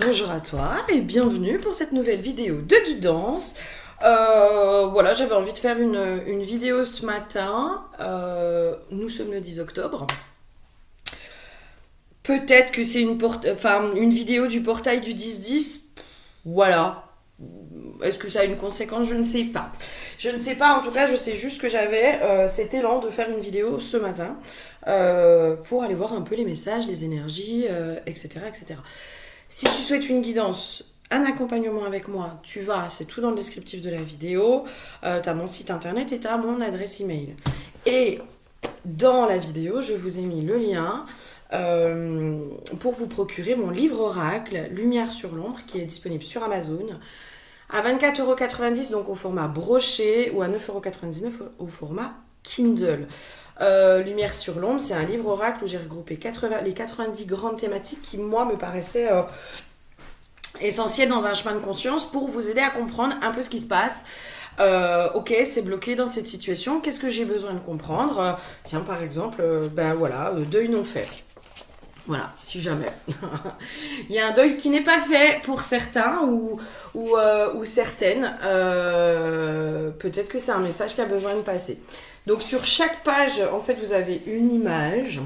Bonjour à toi et bienvenue pour cette nouvelle vidéo de guidance. Voilà, j'avais envie de faire une vidéo ce matin. Nous sommes le 10 octobre. Peut-être que c'est une vidéo du portail du 10-10. Voilà. Est-ce que ça a une conséquence? Je ne sais pas. Je ne sais pas, en tout cas, je sais juste que j'avais cet élan de faire une vidéo ce matin pour aller voir un peu les messages, les énergies, etc., etc. Si tu souhaites une guidance, un accompagnement avec moi, tu vas, c'est tout dans le descriptif de la vidéo, tu as mon site internet et tu as mon adresse email. Et dans la vidéo, je vous ai mis le lien pour vous procurer mon livre oracle, Lumière sur l'ombre, qui est disponible sur Amazon, à 24,90 €, donc au format broché, ou à 9,99 € au format Kindle. Lumière sur l'ombre, c'est un livre oracle où j'ai regroupé les 90 grandes thématiques qui, moi, me paraissaient essentielles dans un chemin de conscience pour vous aider à comprendre un peu ce qui se passe. Ok, c'est bloqué dans cette situation, qu'est-ce que j'ai besoin de comprendre? Tiens, par exemple, deuil non fait. Voilà, si jamais. Il y a un deuil qui n'est pas fait pour certains ou certaines. Peut-être que c'est un message qui a besoin de passer. Donc sur chaque page, en fait, vous avez une image.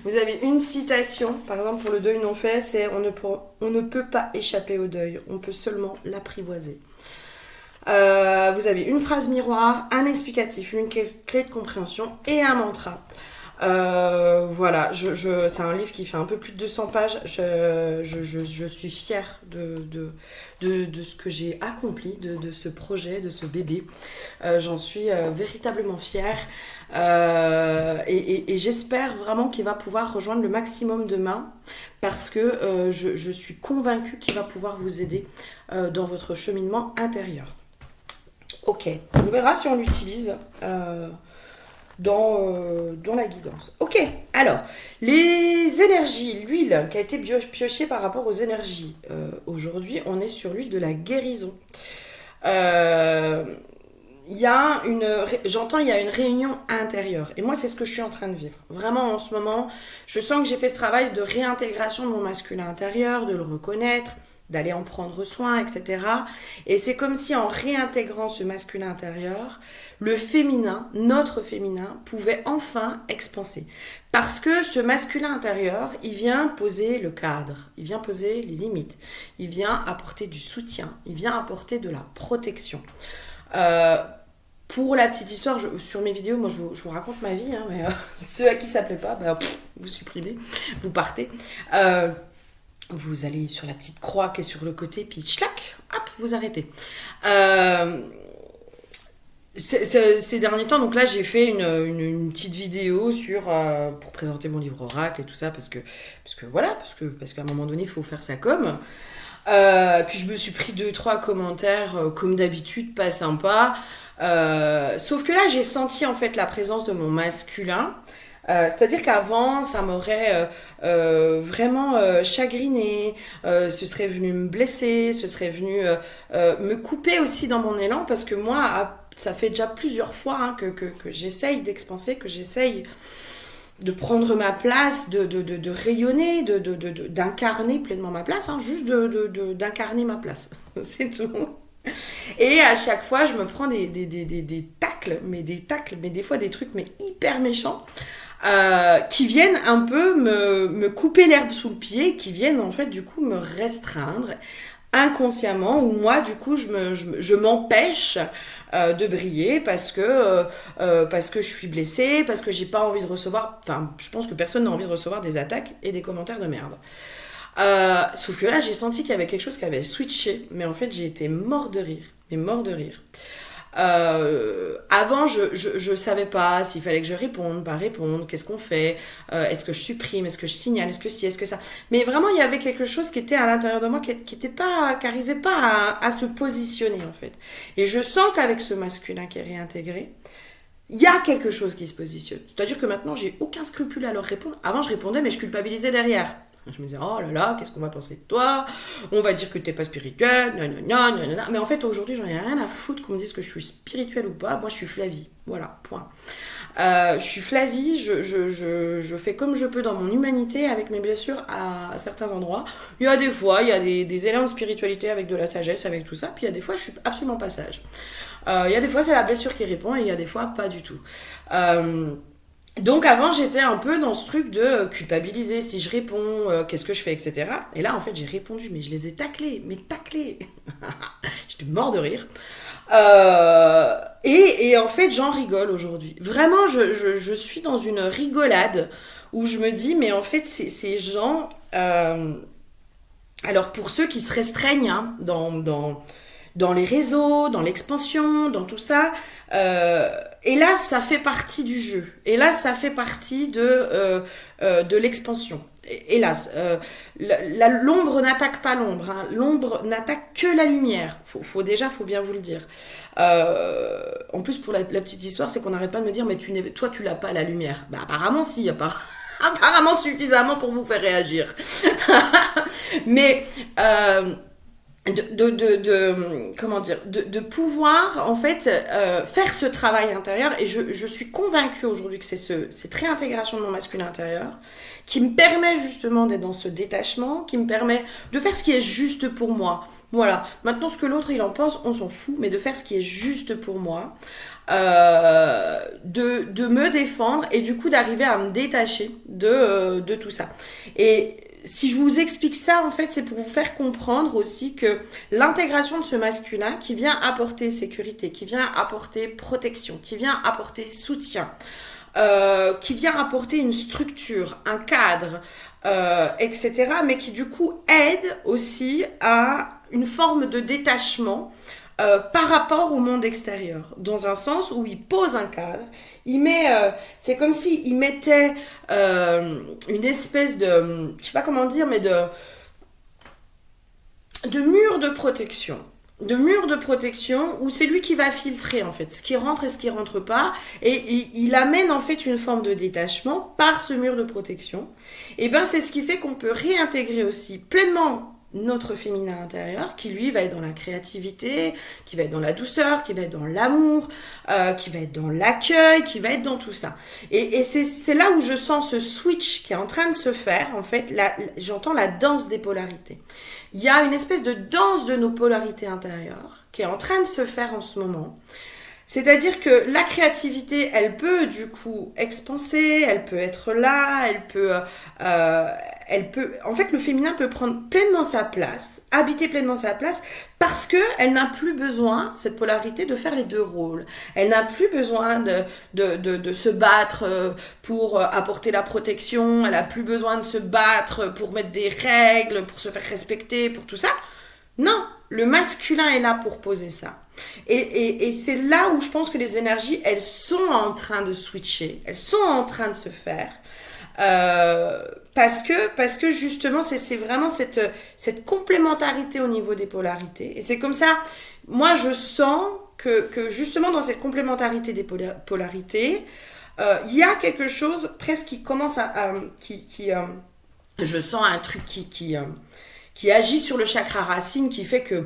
Vous avez une citation. Par exemple, pour le deuil non fait, c'est on ne peut pas échapper au deuil. On peut seulement l'apprivoiser. Vous avez une phrase miroir, un explicatif, une clé de compréhension et un mantra. Voilà, c'est un livre qui fait un peu plus de 200 pages. Je suis fière de ce que j'ai accompli, de ce projet, de ce bébé. J'en suis véritablement fière. Et j'espère vraiment qu'il va pouvoir rejoindre le maximum de mains parce que je suis convaincue qu'il va pouvoir vous aider dans votre cheminement intérieur. Ok, on verra si on l'utilise. Dans la guidance. Ok, alors, les énergies, l'huile qui a été piochée par rapport aux énergies. Aujourd'hui, on est sur l'huile de la guérison. J'entends, il y a une réunion intérieure. Et moi, c'est ce que je suis en train de vivre. Vraiment, en ce moment, je sens que j'ai fait ce travail de réintégration de mon masculin intérieur, de le reconnaître, d'aller en prendre soin, etc. Et c'est comme si en réintégrant ce masculin intérieur, le féminin, notre féminin, pouvait enfin expanser. Parce que ce masculin intérieur, il vient poser le cadre, il vient poser les limites, il vient apporter du soutien, il vient apporter de la protection. Pour la petite histoire, sur mes vidéos, moi je vous raconte ma vie, mais ceux à qui ça plaît pas, vous supprimez, vous partez. Vous allez sur la petite croix qui est sur le côté, puis schlac, hop, vous arrêtez. Ces derniers temps, donc là, j'ai fait une petite vidéo pour présenter mon livre oracle et tout ça, parce qu'à un moment donné, il faut faire sa com. Puis je me suis pris 2-3 commentaires, comme d'habitude, pas sympas. Sauf que là, j'ai senti en fait la présence de mon masculin. C'est-à-dire qu'avant, ça m'aurait vraiment chagriné, ce serait venu me blesser, ce serait venu me couper aussi dans mon élan, parce que moi, ça fait déjà plusieurs fois que j'essaye d'expanser, que j'essaye de prendre ma place, de rayonner, d'incarner pleinement ma place, juste d'incarner ma place, c'est tout. Et à chaque fois, je me prends des tacles, mais des fois des trucs mais hyper méchants. Qui viennent un peu me couper l'herbe sous le pied, qui viennent en fait du coup me restreindre inconsciemment, ou moi du coup je m'empêche de briller parce que je suis blessée, parce que j'ai pas envie de recevoir, je pense que personne n'a envie de recevoir des attaques et des commentaires de merde. Sauf que là j'ai senti qu'il y avait quelque chose qui avait switché, mais en fait j'ai été mort de rire. Avant, je savais pas s'il fallait que je réponde, pas répondre, qu'est-ce qu'on fait, est-ce que je supprime, est-ce que je signale, est-ce que ci, est-ce que ça. Mais vraiment, il y avait quelque chose qui était à l'intérieur de moi qui arrivait pas à se positionner en fait. Et je sens qu'avec ce masculin qui est réintégré, il y a quelque chose qui se positionne. C'est-à-dire que maintenant, j'ai aucun scrupule à leur répondre. Avant, je répondais, mais je culpabilisais derrière. Je me disais, oh là là, qu'est-ce qu'on va penser de toi? On va dire que t'es pas spirituel, nanana. Mais en fait, aujourd'hui, j'en ai rien à foutre qu'on me dise que je suis spirituelle ou pas. Moi, je suis Flavie. Voilà, point. Je suis Flavie, je fais comme je peux dans mon humanité avec mes blessures à certains endroits. Il y a des fois, il y a des élans de spiritualité avec de la sagesse, avec tout ça. Puis il y a des fois, je suis absolument pas sage. Il y a des fois, c'est la blessure qui répond et il y a des fois, pas du tout. Donc avant, j'étais un peu dans ce truc de culpabiliser si je réponds, qu'est-ce que je fais, etc. Et là, en fait, j'ai répondu, mais je les ai taclés, mais taclés. J'étais mort de rire. Et en fait, j'en rigole aujourd'hui. Vraiment, je suis dans une rigolade où je me dis, mais en fait, ces gens... alors, pour ceux qui se restreignent hein, dans les réseaux, dans l'expansion, dans tout ça. Hélas, ça fait partie du jeu. Hélas, ça fait partie de l'expansion. Hélas, l'ombre n'attaque pas l'ombre. Hein. L'ombre n'attaque que la lumière. Faut bien vous le dire. En plus, pour la petite histoire, c'est qu'on n'arrête pas de me dire, mais toi, tu l'as pas la lumière. Bah, apparemment, si, apparemment suffisamment pour vous faire réagir. Mais comment dire, de pouvoir en fait faire ce travail intérieur, et je suis convaincue aujourd'hui que c'est cette réintégration de mon masculin intérieur qui me permet justement d'être dans ce détachement, qui me permet de faire ce qui est juste pour moi. Voilà, maintenant ce que l'autre il en pense, on s'en fout, mais de faire ce qui est juste pour moi, de me défendre et du coup d'arriver à me détacher de tout ça. Et si je vous explique ça, en fait, c'est pour vous faire comprendre aussi que l'intégration de ce masculin qui vient apporter sécurité, qui vient apporter protection, qui vient apporter soutien, qui vient apporter une structure, un cadre, etc., mais qui du coup aide aussi à une forme de détachement par rapport au monde extérieur, dans un sens où il pose un cadre, il met, c'est comme si il mettait une espèce de, je sais pas comment dire, mais de mur de protection. De mur de protection où c'est lui qui va filtrer en fait ce qui rentre et ce qui rentre pas, et il amène en fait une forme de détachement par ce mur de protection. Et ben c'est ce qui fait qu'on peut réintégrer aussi pleinement notre féminin intérieur, qui lui va être dans la créativité, qui va être dans la douceur, qui va être dans l'amour, qui va être dans l'accueil, qui va être dans tout ça. Et c'est là où je sens ce switch qui est en train de se faire, en fait, j'entends la danse des polarités. Il y a une espèce de danse de nos polarités intérieures qui est en train de se faire en ce moment. C'est-à-dire que la créativité, elle peut du coup expanser, elle peut être là, elle peut, en fait, le féminin peut prendre pleinement sa place, habiter pleinement sa place, parce que elle n'a plus besoin, cette polarité, de faire les deux rôles. Elle n'a plus besoin de se battre pour apporter la protection, elle n'a plus besoin de se battre pour mettre des règles, pour se faire respecter, pour tout ça. Non, le masculin est là pour poser ça. Et c'est là où je pense que les énergies, elles sont en train de switcher, elles sont en train de se faire. Parce que justement, c'est vraiment cette complémentarité au niveau des polarités. Et c'est comme ça, moi je sens que justement dans cette complémentarité des polarités, il y a quelque chose presque qui commence je sens un truc qui agit sur le chakra racine, qui fait que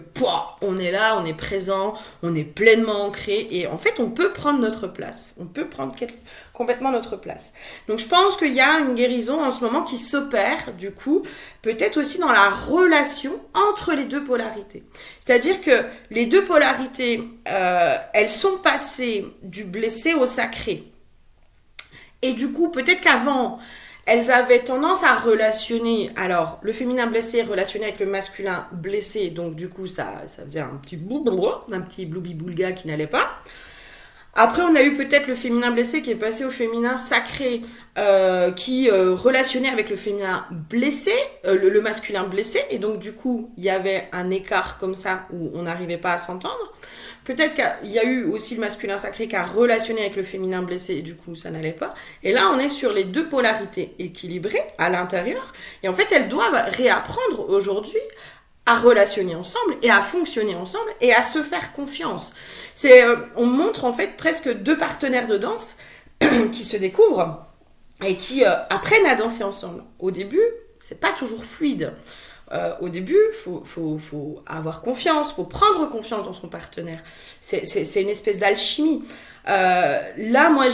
on est là, on est présent, on est pleinement ancré, et en fait on peut prendre notre place, on peut prendre complètement notre place. Donc je pense qu'il y a une guérison en ce moment qui s'opère, du coup, peut-être aussi dans la relation entre les deux polarités. C'est-à-dire que les deux polarités, elles sont passées du blessé au sacré. Et du coup, peut-être qu'avant, elles avaient tendance à relationner, alors le féminin blessé relationnait avec le masculin blessé, donc du coup ça faisait un petit bloubi-boulga qui n'allait pas. Après on a eu peut-être le féminin blessé qui est passé au féminin sacré, qui relationnait avec le féminin blessé, le masculin blessé, et donc du coup il y avait un écart comme ça où on n'arrivait pas à s'entendre. Peut-être qu'il y a eu aussi le masculin sacré qui a relationné avec le féminin blessé et du coup ça n'allait pas. Et là on est sur les deux polarités équilibrées à l'intérieur. Et en fait elles doivent réapprendre aujourd'hui à relationner ensemble et à fonctionner ensemble et à se faire confiance. On montre en fait presque deux partenaires de danse qui se découvrent et qui apprennent à danser ensemble. Au début, c'est pas toujours fluide. Au début, faut avoir confiance, faut prendre confiance dans son partenaire. C'est une espèce d'alchimie. Là, moi,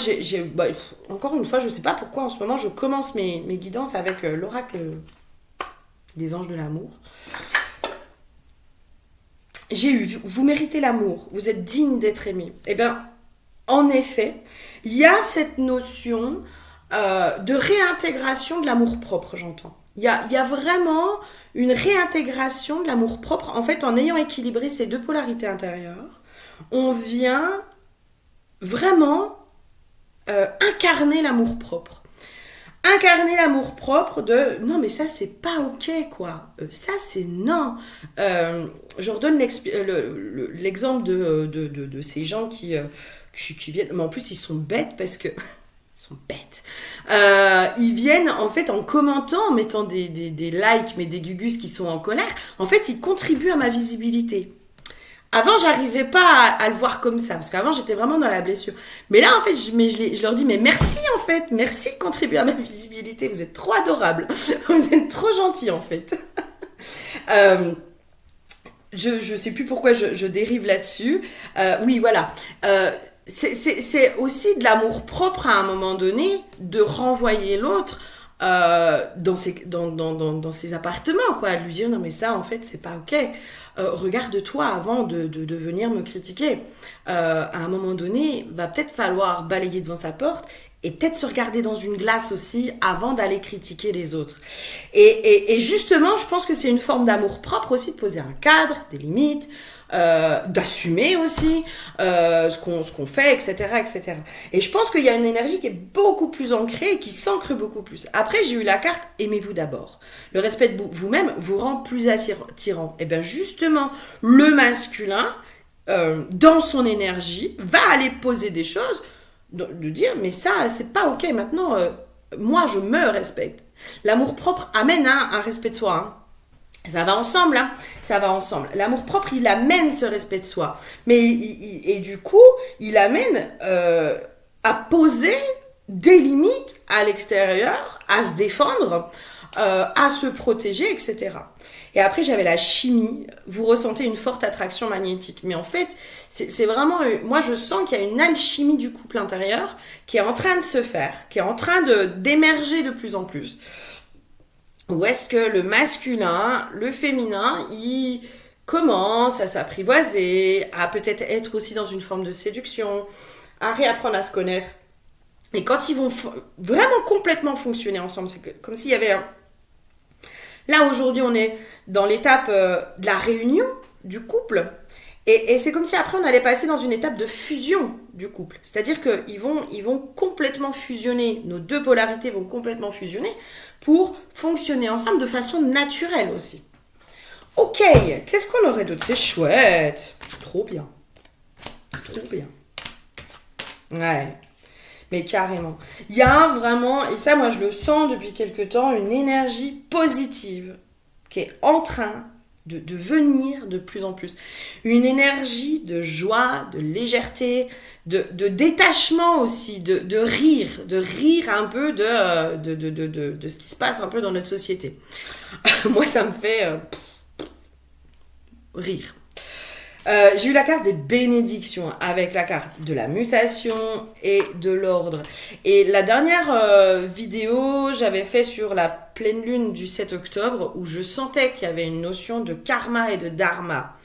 encore une fois, je sais pas pourquoi en ce moment, je commence mes guidances avec l'oracle des anges de l'amour. Vous méritez l'amour, vous êtes digne d'être aimé. Eh bien, en effet, il y a cette notion de réintégration de l'amour-propre, j'entends. Il y a vraiment une réintégration de l'amour-propre. En fait, en ayant équilibré ces deux polarités intérieures, on vient vraiment incarner l'amour-propre. Incarner l'amour-propre de non mais ça c'est pas ok quoi, ça c'est non. Je redonne l'exemple de ces gens qui viennent, mais en plus ils sont bêtes parce que ils sont bêtes. Ils viennent en fait en commentant, en mettant des likes, mais des gugus qui sont en colère. En fait, ils contribuent à ma visibilité. Avant, j'arrivais pas à le voir comme ça, parce qu'avant, j'étais vraiment dans la blessure. Mais là, en fait, je leur dis, mais merci, en fait. Merci de contribuer à ma visibilité. Vous êtes trop adorables. Vous êtes trop gentils, en fait. Je sais plus pourquoi je dérive là-dessus. Oui, voilà. C'est aussi de l'amour propre à un moment donné, de renvoyer l'autre dans ses appartements, quoi, de lui dire non mais ça en fait c'est pas ok, regarde-toi avant de venir me critiquer. À un moment donné, va peut-être falloir balayer devant sa porte et peut-être se regarder dans une glace aussi avant d'aller critiquer les autres. Et justement, je pense que c'est une forme d'amour propre aussi de poser un cadre, des limites, d'assumer aussi ce qu'on fait, etc. Et je pense qu'il y a une énergie qui est beaucoup plus ancrée et qui s'ancre beaucoup plus. Après, j'ai eu la carte « Aimez-vous d'abord ». Le respect de vous-même vous rend plus attirant. Et bien justement, le masculin, dans son énergie, va aller poser des choses, de dire « mais ça, c'est pas ok, maintenant, moi, je me respecte ». L'amour-propre amène un respect de soi, hein. Ça va ensemble, hein. Ça va ensemble. L'amour-propre, il amène ce respect de soi. Mais et du coup, il amène à poser des limites à l'extérieur, à se défendre, à se protéger, etc. Et après, j'avais la chimie. Vous ressentez une forte attraction magnétique. Mais en fait, c'est vraiment... Moi, je sens qu'il y a une alchimie du couple intérieur qui est en train de se faire, qui est en train d'émerger de plus en plus. Où est-ce que le masculin, le féminin, il commence à s'apprivoiser, à peut-être être aussi dans une forme de séduction, à réapprendre à se connaître. Et quand ils vont vraiment complètement fonctionner ensemble, c'est comme s'il y avait... Là, aujourd'hui, on est dans l'étape de la réunion du couple. Et c'est comme si après, on allait passer dans une étape de fusion du couple. C'est-à-dire qu'ils vont complètement fusionner, nos deux polarités vont complètement fusionner pour fonctionner ensemble de façon naturelle aussi. Ok, qu'est-ce qu'on aurait d'autre? C'est chouette. Trop bien. Trop bien. Ouais, mais carrément. Il y a vraiment, et ça moi je le sens depuis quelque temps, une énergie positive qui est en train de venir de plus en plus. Une énergie de joie, de légèreté, de détachement aussi, de rire un peu de ce qui se passe un peu dans notre société. Moi, ça me fait rire. J'ai eu la carte des bénédictions avec la carte de la mutation et de l'ordre. Et la dernière vidéo, j'avais fait sur la pleine lune du 7 octobre où je sentais qu'il y avait une notion de karma et de dharma.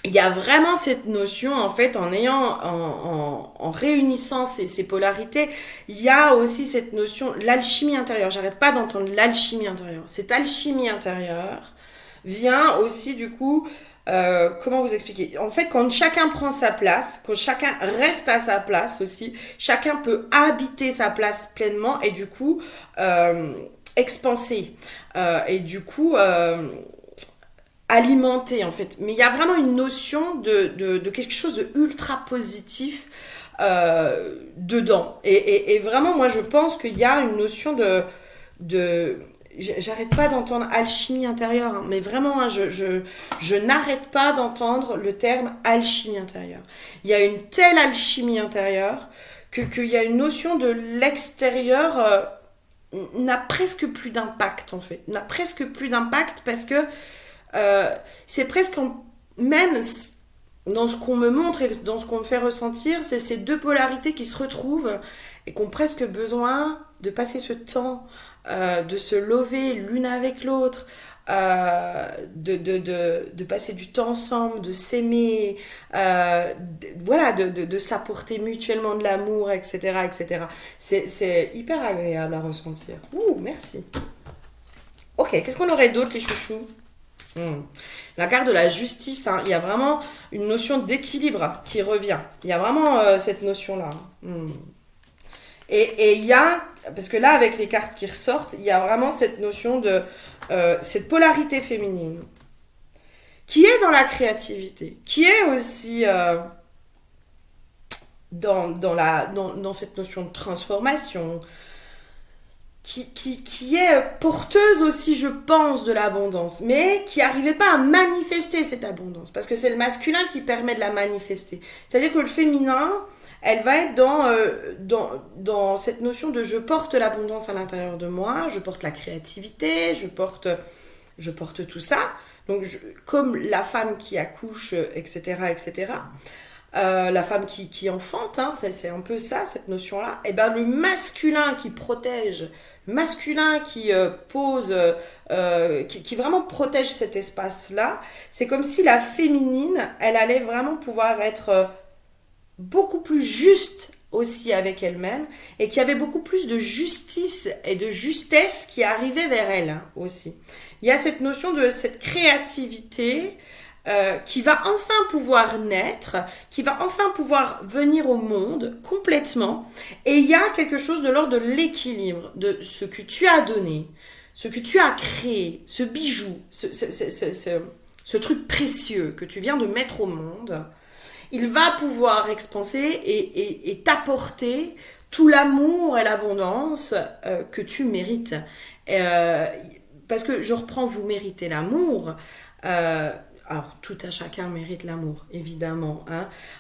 Il y a vraiment cette notion, en fait, en réunissant ces polarités, il y a aussi cette notion, l'alchimie intérieure. J'arrête pas d'entendre l'alchimie intérieure. Cette alchimie intérieure vient aussi du coup, comment vous expliquer? En fait, quand chacun prend sa place, quand chacun reste à sa place aussi, chacun peut habiter sa place pleinement et du coup expanser et du coup alimenter en fait. Mais il y a vraiment une notion de quelque chose de ultra positif dedans. Et vraiment, moi, je pense qu'il y a une notion j'arrête pas d'entendre alchimie intérieure, hein, mais vraiment, hein, je n'arrête pas d'entendre le terme alchimie intérieure. Il y a une telle alchimie intérieure qu'il y a une notion de l'extérieur n'a presque plus d'impact en fait. N'a presque plus d'impact parce que c'est presque même dans ce qu'on me montre et dans ce qu'on me fait ressentir, c'est ces deux polarités qui se retrouvent et qui ont presque besoin de passer ce temps, de se lever l'une avec l'autre, de passer du temps ensemble, de s'aimer, voilà, de s'apporter mutuellement de l'amour, etc., etc. C'est hyper agréable à ressentir. Ouh, merci. Ok, qu'est-ce qu'on aurait d'autre, les chouchous? La carte de la justice, hein, il y a vraiment une notion d'équilibre qui revient. Il y a vraiment cette notion-là. Et il y a, parce que là, avec les cartes qui ressortent, il y a vraiment cette notion de cette polarité féminine qui est dans la créativité, qui est aussi dans cette notion de transformation, qui est porteuse aussi, je pense, de l'abondance, mais qui n'arrivait pas à manifester cette abondance, parce que c'est le masculin qui permet de la manifester. C'est-à-dire que le féminin, elle va être dans cette notion de je porte l'abondance à l'intérieur de moi, je porte la créativité, je porte tout ça. Donc, comme la femme qui accouche, etc., etc., la femme qui enfante, hein, c'est un peu ça, cette notion-là. Et ben le masculin qui protège, le masculin qui pose, qui vraiment protège cet espace-là, c'est comme si la féminine, elle allait vraiment pouvoir être beaucoup plus juste aussi avec elle-même et qu'il y avait beaucoup plus de justice et de justesse qui arrivait vers elle aussi. Il y a cette notion de cette créativité qui va enfin pouvoir naître, qui va enfin pouvoir venir au monde complètement. Et il y a quelque chose de l'ordre de l'équilibre, de ce que tu as donné, ce que tu as créé, ce bijou, ce truc précieux que tu viens de mettre au monde. Il va pouvoir expanser et t'apporter tout l'amour et l'abondance que tu mérites. Parce que je reprends, vous méritez l'amour. Alors, tout à chacun mérite l'amour, évidemment.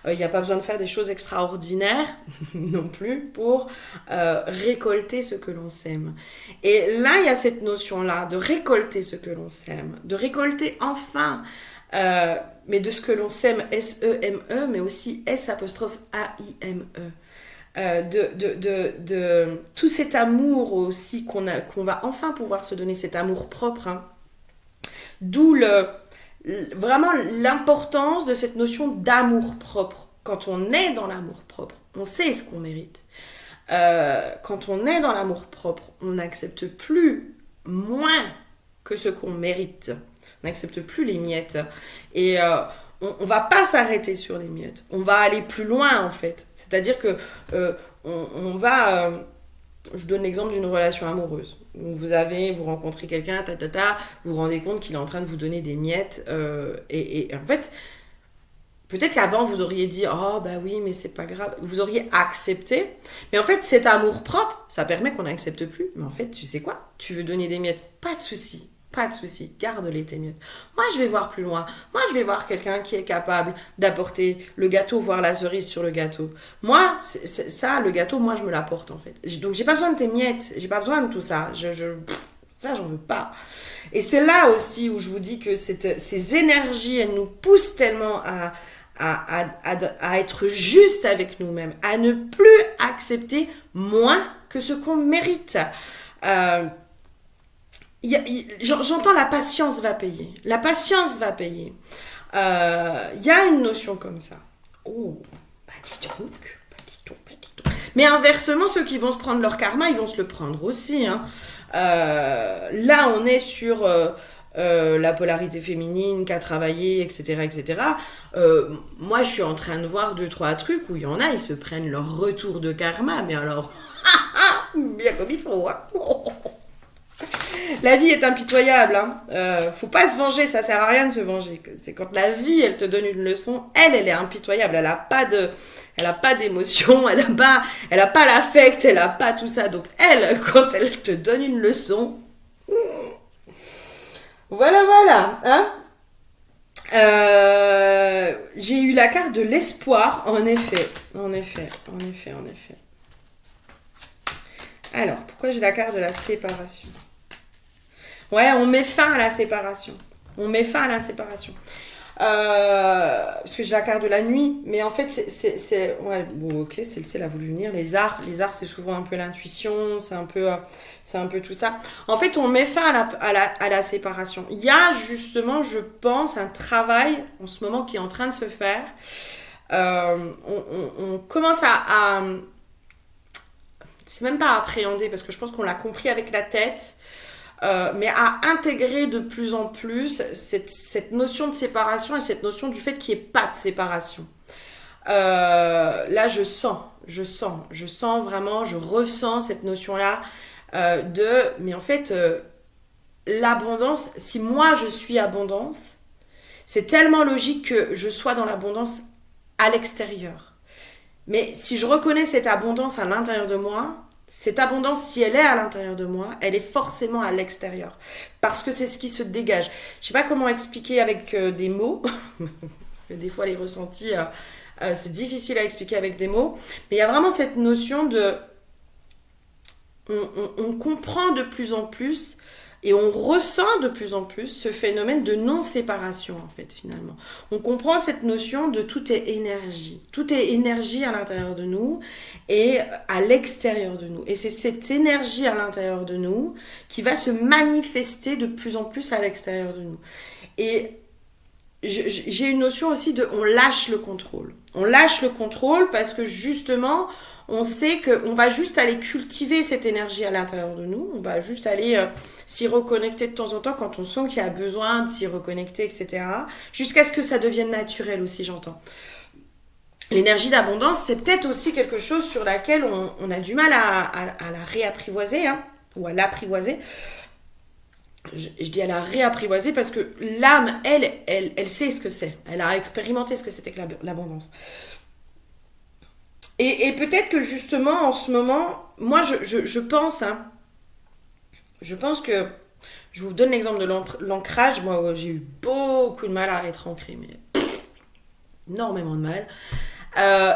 Il n'y a pas besoin de faire des choses extraordinaires non plus pour récolter ce que l'on sème. Et là, il y a cette notion-là de récolter ce que l'on sème, de récolter enfin, mais de ce que l'on sème, S-E-M-E, mais aussi S'-A-I-M-E. De tout cet amour aussi qu'on va enfin pouvoir se donner, cet amour propre. Hein. D'où vraiment l'importance de cette notion d'amour propre. Quand on est dans l'amour propre, on sait ce qu'on mérite. Quand on est dans l'amour propre, on n'accepte plus moins que ce qu'on mérite. On n'accepte plus les miettes. Et on va pas s'arrêter sur les miettes. On va aller plus loin en fait. C'est-à-dire que on va... je donne l'exemple d'une relation amoureuse. Vous rencontrez quelqu'un, vous vous rendez compte qu'il est en train de vous donner des miettes. Et en fait, peut-être qu'avant vous auriez dit « Oh bah oui, mais c'est pas grave ». Vous auriez accepté. Mais en fait, cet amour propre, ça permet qu'on n'accepte plus. Mais en fait, tu sais quoi ? Tu veux donner des miettes ? Pas de souci. Pas de souci, garde-les tes miettes. Moi, je vais voir plus loin. Moi, je vais voir quelqu'un qui est capable d'apporter le gâteau, voire la cerise sur le gâteau. Moi, ça, le gâteau, moi, je me l'apporte en fait. Donc, j'ai pas besoin de tes miettes. J'ai pas besoin de tout ça. Ça, j'en veux pas. Et c'est là aussi où je vous dis que ces énergies, elles nous poussent tellement à être juste avec nous-mêmes, à ne plus accepter moins que ce qu'on mérite. J'entends la patience va payer. La patience va payer. Il y a une notion comme ça. Oh, bah dis donc. Mais inversement, ceux qui vont se prendre leur karma, ils vont se le prendre aussi. Hein. Là, on est sur la polarité féminine qu'a travaillé, etc. etc. Moi, je suis en train de voir 2-3 trucs où il y en a, ils se prennent leur retour de karma. Mais alors, bien comme il faut. Hein. La vie est impitoyable, hein. Faut pas se venger, ça sert à rien de se venger. C'est quand la vie, elle te donne une leçon, elle est impitoyable. Elle a pas d'émotion, elle a pas l'affect, elle a pas tout ça. Donc elle, quand elle te donne une leçon, voilà, hein. J'ai eu la carte de l'espoir, en effet. Alors, pourquoi j'ai la carte de la séparation? Ouais, on met fin à la séparation. On met fin à la séparation. Parce que j'ai la carte de la nuit, mais en fait, ouais, bon, ok, elle a voulu venir. Les arts, c'est souvent un peu l'intuition, c'est un peu tout ça. En fait, on met fin à la séparation. Il y a justement, je pense, un travail en ce moment qui est en train de se faire. On commence à c'est même pas à appréhender, parce que je pense qu'on l'a compris avec la tête. Mais à intégrer de plus en plus cette notion de séparation et cette notion du fait qu'il n'y ait pas de séparation. Là, je sens vraiment, je ressens cette notion-là mais en fait, l'abondance, si moi je suis abondance, c'est tellement logique que je sois dans l'abondance à l'extérieur. Mais si je reconnais cette abondance à l'intérieur de moi, cette abondance, si elle est à l'intérieur de moi, elle est forcément à l'extérieur. Parce que c'est ce qui se dégage. Je ne sais pas comment expliquer avec des mots. Parce que des fois, les ressentis, c'est difficile à expliquer avec des mots. Mais il y a vraiment cette notion de... On comprend de plus en plus et on ressent de plus en plus ce phénomène de non-séparation, en fait, finalement. On comprend cette notion de tout est énergie. Tout est énergie à l'intérieur de nous et à l'extérieur de nous. Et c'est cette énergie à l'intérieur de nous qui va se manifester de plus en plus à l'extérieur de nous. Et j'ai une notion aussi de on lâche le contrôle. On lâche le contrôle parce que justement, on sait qu'on va juste aller cultiver cette énergie à l'intérieur de nous. On va juste aller s'y reconnecter de temps en temps quand on sent qu'il y a besoin de s'y reconnecter, etc. Jusqu'à ce que ça devienne naturel aussi, j'entends. L'énergie d'abondance, c'est peut-être aussi quelque chose sur laquelle on a du mal à la réapprivoiser, hein, ou à l'apprivoiser. Je dis à la réapprivoiser parce que l'âme, elle sait ce que c'est. Elle a expérimenté ce que c'était que l'abondance. Et peut-être que justement, en ce moment, moi, je pense, hein, je pense que, je vous donne l'exemple de l'ancrage. Moi, j'ai eu beaucoup de mal à être ancrée, mais énormément de mal.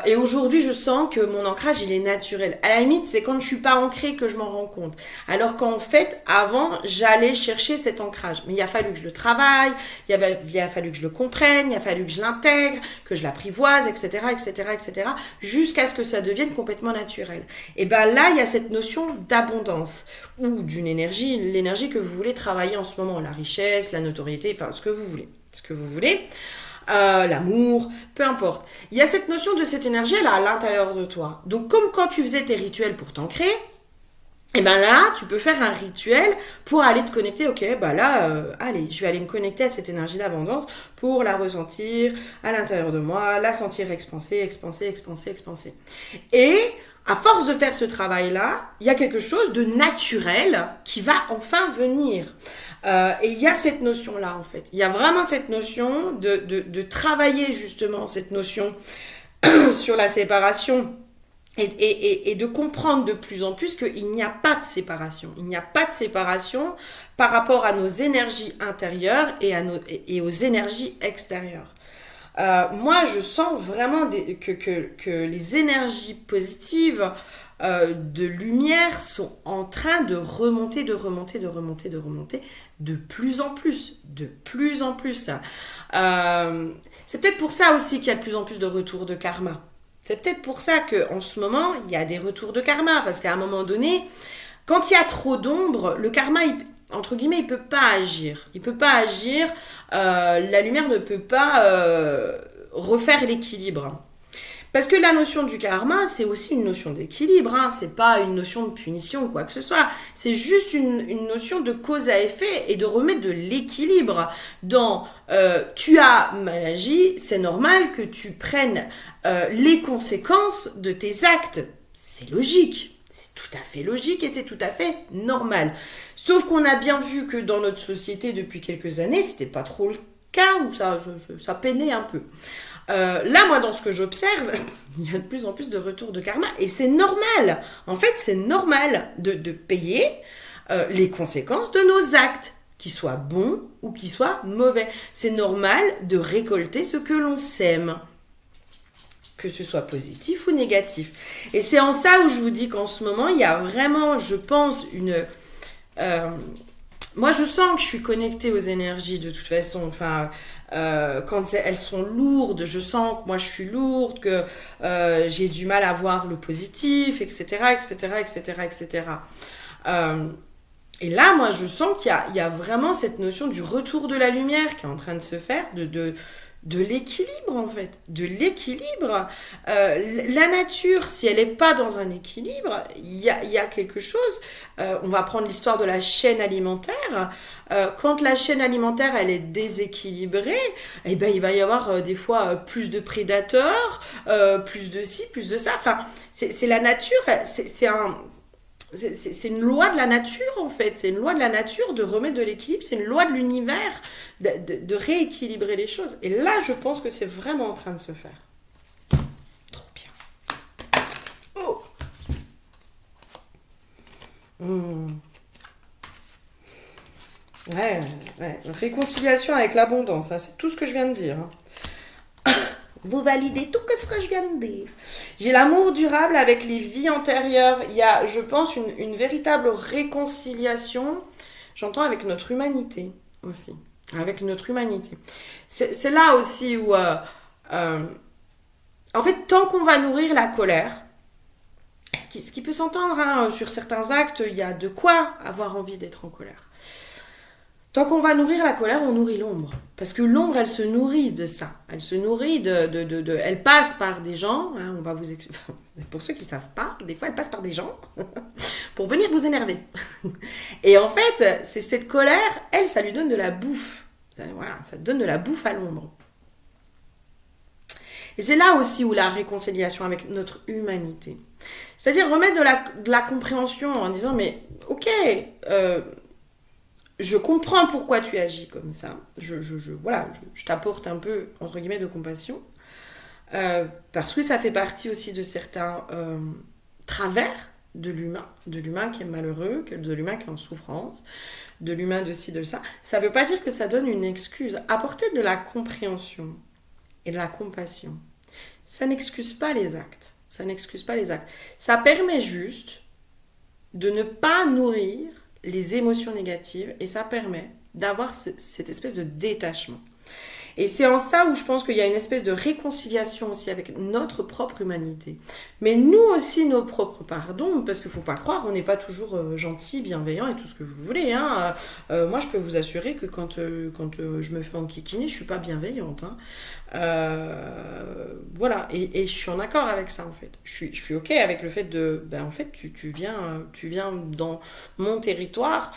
Et aujourd'hui, je sens que mon ancrage, il est naturel. À la limite, c'est quand je suis pas ancrée que je m'en rends compte. Alors qu'en fait, avant, j'allais chercher cet ancrage. Mais il a fallu que je le travaille, il a fallu que je le comprenne, il a fallu que je l'intègre, que je l'apprivoise, etc., etc., etc., jusqu'à ce que ça devienne complètement naturel. Et ben là, il y a cette notion d'abondance ou d'une énergie, l'énergie que vous voulez travailler en ce moment, la richesse, la notoriété, enfin, ce que vous voulez. L'amour, peu importe. Il y a cette notion de cette énergie, elle est à l'intérieur de toi. Donc, comme quand tu faisais tes rituels pour t'ancrer, et ben là, tu peux faire un rituel pour aller te connecter. Ok, bah là, allez, je vais aller me connecter à cette énergie d'abondance pour la ressentir à l'intérieur de moi, la sentir expanser. Et à force de faire ce travail-là, il y a quelque chose de naturel qui va enfin venir. Et il y a cette notion-là, en fait. Il y a vraiment cette notion de travailler, justement, cette notion sur la séparation et de comprendre de plus en plus qu'il n'y a pas de séparation. Il n'y a pas de séparation par rapport à nos énergies intérieures et aux énergies extérieures. Moi, je sens vraiment que les énergies positives de lumière sont en train de remonter de plus en plus. C'est peut-être pour ça aussi qu'il y a de plus en plus de retours de karma. C'est peut-être pour ça qu'en ce moment, il y a des retours de karma. Parce qu'à un moment donné, quand il y a trop d'ombre, le karma, entre guillemets, il peut pas agir. Il peut pas agir. La lumière ne peut pas refaire l'équilibre. Parce que la notion du karma, c'est aussi une notion d'équilibre, hein. C'est pas une notion de punition ou quoi que ce soit. C'est juste une notion de cause à effet et de remettre de l'équilibre dans tu as mal agi, c'est normal que tu prennes les conséquences de tes actes. C'est logique. C'est tout à fait logique et c'est tout à fait normal. Sauf qu'on a bien vu que dans notre société depuis quelques années, c'était pas trop le cas où ça peinait un peu. Là, moi, dans ce que j'observe, il y a de plus en plus de retours de karma et c'est normal. En fait, c'est normal de payer les conséquences de nos actes, qu'ils soient bons ou qu'ils soient mauvais. C'est normal de récolter ce que l'on sème. que ce soit positif ou négatif. Et c'est en ça où je vous dis qu'en ce moment, il y a vraiment, je pense, moi, je sens que je suis connectée aux énergies de toute façon. Enfin, quand elles sont lourdes, je sens que moi je suis lourde, que j'ai du mal à voir le positif, etc., etc., etc., etc. Et là, moi, je sens qu'il y a vraiment cette notion du retour de la lumière qui est en train de se faire, de l'équilibre, en fait. De l'équilibre. La nature, si elle n'est pas dans un équilibre, il y a quelque chose. On va prendre l'histoire de la chaîne alimentaire. Quand la chaîne alimentaire, elle est déséquilibrée, eh ben, il va y avoir des fois plus de prédateurs, plus de ci, plus de ça. Enfin, c'est la nature, c'est une loi de la nature en fait, c'est une loi de la nature de remettre de l'équilibre, c'est une loi de l'univers de rééquilibrer les choses. Et là, je pense que c'est vraiment en train de se faire. Trop bien. Oh. Ouais. Réconciliation avec l'abondance, hein, c'est tout ce que je viens de dire. Vous validez tout ce que je viens de dire. J'ai l'amour durable avec les vies antérieures. Il y a, je pense, une véritable réconciliation, j'entends, avec notre humanité aussi. Avec notre humanité. C'est là aussi où, en fait, tant qu'on va nourrir la colère, ce qui peut s'entendre, hein, sur certains actes, il y a de quoi avoir envie d'être en colère. Tant qu'on va nourrir la colère, on nourrit l'ombre. Parce que l'ombre, elle se nourrit de ça. Elle se nourrit elle passe par des gens, hein, on va vous expliquer. Pour ceux qui ne savent pas, des fois, elle passe par des gens pour venir vous énerver. Et en fait, c'est cette colère, elle, ça lui donne de la bouffe. Voilà, ça donne de la bouffe à l'ombre. Et c'est là aussi où la réconciliation avec notre humanité. C'est-à-dire remettre de la compréhension en disant, mais ok, je comprends pourquoi tu agis comme ça. Je t'apporte un peu, entre guillemets, de compassion. Parce que ça fait partie aussi de certains travers de l'humain qui est malheureux, de l'humain qui est en souffrance, de l'humain de ci, de ça. Ça ne veut pas dire que ça donne une excuse. Apporter de la compréhension et de la compassion, ça n'excuse pas les actes. Ça n'excuse pas les actes. Ça permet juste de ne pas nourrir les émotions négatives et ça permet d'avoir cette espèce de détachement. Et c'est en ça où je pense qu'il y a une espèce de réconciliation aussi avec notre propre humanité. Mais nous aussi, nos propres pardons, parce qu'il ne faut pas croire, on n'est pas toujours gentil, bienveillant et tout ce que vous voulez. Hein. Moi, je peux vous assurer que quand je me fais enquiquiner, je ne suis pas bienveillante. Hein. Voilà, et je suis en accord avec ça en fait. Je suis ok avec le fait en fait, tu viens dans mon territoire,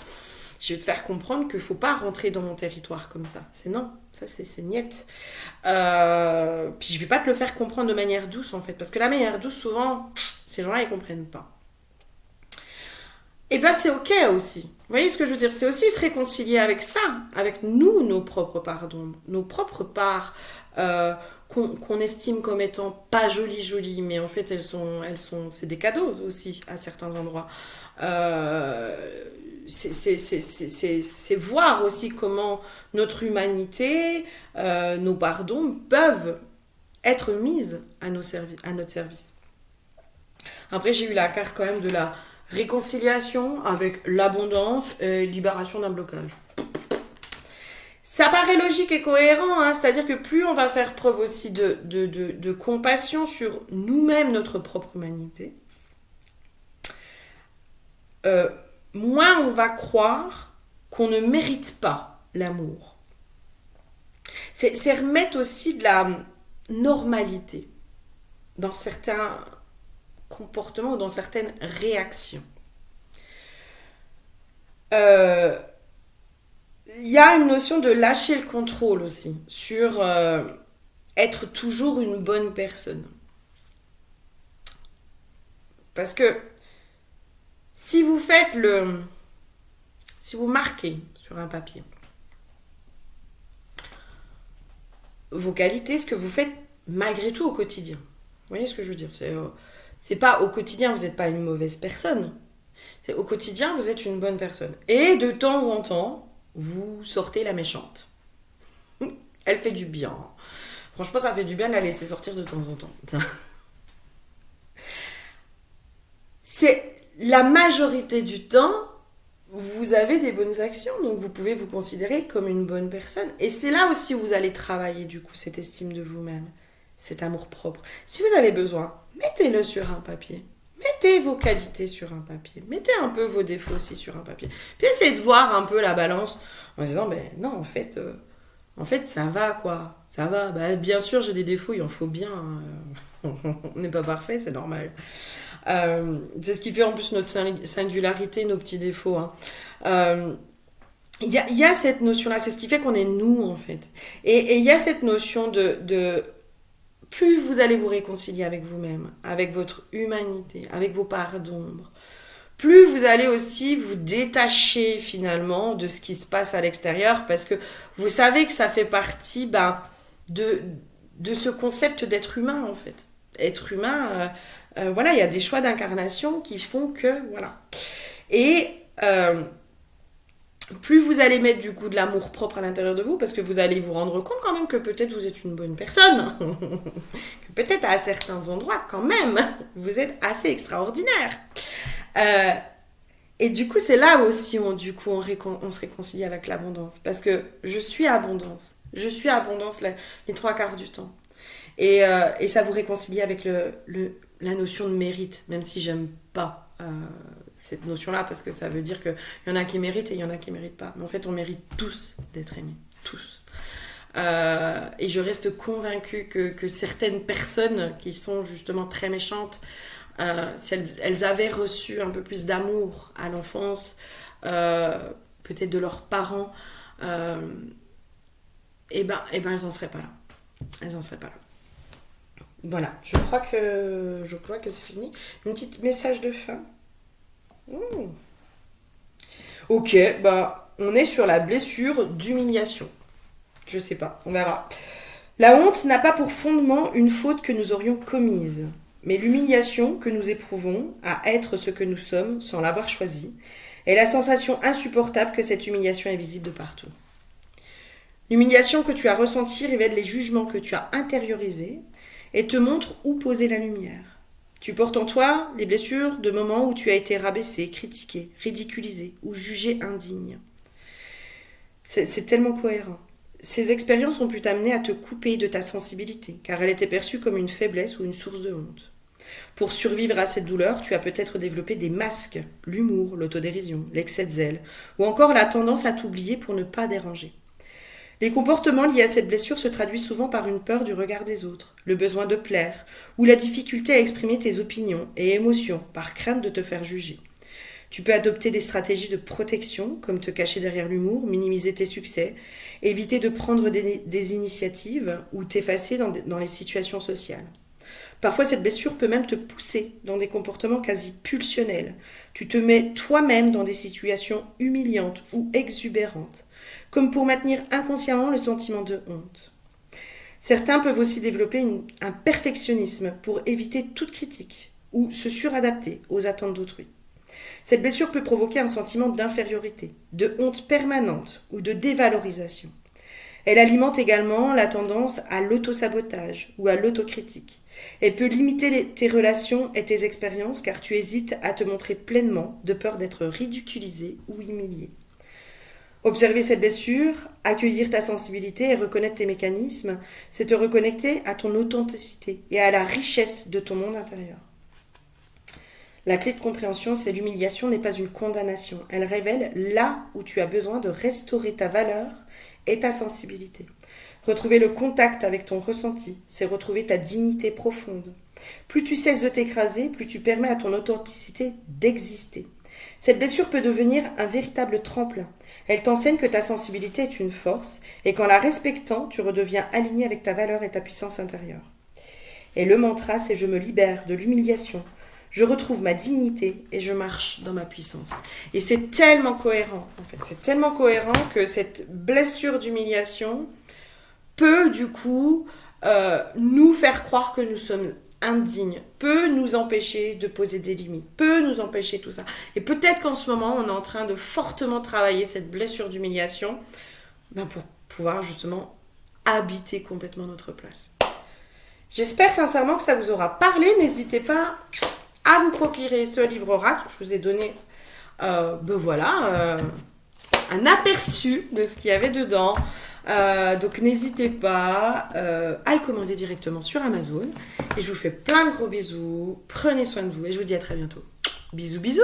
je vais te faire comprendre qu'il ne faut pas rentrer dans mon territoire comme ça. C'est non. Ça, c'est niette. Puis je vais pas te le faire comprendre de manière douce, en fait. Parce que la manière douce, souvent, ces gens-là, ils comprennent pas. Et ben, c'est ok aussi. Vous voyez ce que je veux dire? C'est aussi se réconcilier avec ça. Avec nous, nos propres pardons. Nos propres parts qu'on estime comme étant pas jolies, mais en fait, c'est des cadeaux aussi, à certains endroits. C'est voir aussi comment notre humanité, nos pardons peuvent être mises à notre service. Après, j'ai eu la carte quand même de la réconciliation avec l'abondance et libération d'un blocage. Ça paraît logique et cohérent, hein, c'est-à-dire que plus on va faire preuve aussi de compassion sur nous-mêmes, notre propre humanité, moins on va croire qu'on ne mérite pas l'amour. C'est remettre aussi de la normalité dans certains comportements ou dans certaines réactions. Il y a une notion de lâcher le contrôle aussi sur être toujours une bonne personne. Parce que si vous marquez sur un papier vos qualités, ce que vous faites malgré tout au quotidien. Vous voyez ce que je veux dire? C'est pas au quotidien, vous n'êtes pas une mauvaise personne. C'est au quotidien, vous êtes une bonne personne. Et de temps en temps, vous sortez la méchante. Elle fait du bien. Franchement, ça fait du bien de la laisser sortir de temps en temps. C'est la majorité du temps, vous avez des bonnes actions, donc vous pouvez vous considérer comme une bonne personne. Et c'est là aussi où vous allez travailler, du coup, cette estime de vous-même, cet amour-propre. Si vous avez besoin, mettez-le sur un papier. Mettez vos qualités sur un papier. Mettez un peu vos défauts aussi sur un papier. Puis essayez de voir un peu la balance en disant, ben non, en fait, ça va, quoi. Ça va. Ben, bien sûr, j'ai des défauts, il en faut bien. On n'est pas parfait, c'est normal. C'est ce qui fait en plus notre singularité, nos petits défauts. Il y a cette notion-là, c'est ce qui fait qu'on est nous, en fait. Et il y a cette notion de plus vous allez vous réconcilier avec vous-même, avec votre humanité, avec vos parts d'ombre, plus vous allez aussi vous détacher finalement de ce qui se passe à l'extérieur, parce que vous savez que ça fait partie de ce concept d'être humain, en fait. Être humain, voilà, il y a des choix d'incarnation qui font que, voilà. Et plus vous allez mettre du coup de l'amour propre à l'intérieur de vous, parce que vous allez vous rendre compte quand même que peut-être vous êtes une bonne personne, que peut-être à certains endroits quand même, vous êtes assez extraordinaire. Et du coup, c'est là aussi où on se réconcilie avec l'abondance, parce que je suis abondance les 3/4 du temps. Et ça vous réconcilie avec la notion de mérite, même si j'aime pas cette notion-là, parce que ça veut dire qu'il y en a qui méritent et il y en a qui méritent pas. Mais en fait, on mérite tous d'être aimés. Tous. Et je reste convaincue que certaines personnes qui sont justement très méchantes, si elles avaient reçu un peu plus d'amour à l'enfance, peut-être de leurs parents, elles n'en seraient pas là. Elles n'en seraient pas là. Voilà, je crois que c'est fini. Un petit message de fin. Ok, on est sur la blessure d'humiliation. Je sais pas, on verra. La honte n'a pas pour fondement une faute que nous aurions commise, mais l'humiliation que nous éprouvons à être ce que nous sommes sans l'avoir choisi, et la sensation insupportable que cette humiliation est visible de partout. L'humiliation que tu as ressentie révèle les jugements que tu as intériorisés et te montre où poser la lumière. Tu portes en toi les blessures de moments où tu as été rabaissé, critiqué, ridiculisé ou jugé indigne. C'est tellement cohérent. Ces expériences ont pu t'amener à te couper de ta sensibilité, car elle était perçue comme une faiblesse ou une source de honte. Pour survivre à cette douleur, tu as peut-être développé des masques, l'humour, l'autodérision, l'excès de zèle, ou encore la tendance à t'oublier pour ne pas déranger. Les comportements liés à cette blessure se traduisent souvent par une peur du regard des autres, le besoin de plaire, ou la difficulté à exprimer tes opinions et émotions par crainte de te faire juger. Tu peux adopter des stratégies de protection, comme te cacher derrière l'humour, minimiser tes succès, éviter de prendre des initiatives ou t'effacer dans les situations sociales. Parfois, cette blessure peut même te pousser dans des comportements quasi pulsionnels. Tu te mets toi-même dans des situations humiliantes ou exubérantes, comme pour maintenir inconsciemment le sentiment de honte. Certains peuvent aussi développer un perfectionnisme pour éviter toute critique ou se suradapter aux attentes d'autrui. Cette blessure peut provoquer un sentiment d'infériorité, de honte permanente ou de dévalorisation. Elle alimente également la tendance à l'autosabotage ou à l'autocritique. Elle peut limiter tes relations et tes expériences car tu hésites à te montrer pleinement de peur d'être ridiculisé ou humilié. Observer cette blessure, accueillir ta sensibilité et reconnaître tes mécanismes, c'est te reconnecter à ton authenticité et à la richesse de ton monde intérieur. La clé de compréhension, c'est l'humiliation n'est pas une condamnation. Elle révèle là où tu as besoin de restaurer ta valeur et ta sensibilité. Retrouver le contact avec ton ressenti, c'est retrouver ta dignité profonde. Plus tu cesses de t'écraser, plus tu permets à ton authenticité d'exister. Cette blessure peut devenir un véritable tremplin. Elle t'enseigne que ta sensibilité est une force et qu'en la respectant, tu redeviens aligné avec ta valeur et ta puissance intérieure. Et le mantra, c'est « Je me libère de l'humiliation ». Je retrouve ma dignité et je marche dans ma puissance. Et c'est tellement cohérent, en fait. C'est tellement cohérent que cette blessure d'humiliation peut, du coup, nous faire croire que nous sommes indignes, peut nous empêcher de poser des limites, peut nous empêcher tout ça. Et peut-être qu'en ce moment, on est en train de fortement travailler cette blessure d'humiliation pour pouvoir, justement, habiter complètement notre place. J'espère sincèrement que ça vous aura parlé. N'hésitez pas à vous procurer ce livre oracle. Je vous ai donné un aperçu de ce qu'il y avait dedans. Donc n'hésitez pas à le commander directement sur Amazon. Et je vous fais plein de gros bisous. Prenez soin de vous et je vous dis à très bientôt. Bisous bisous.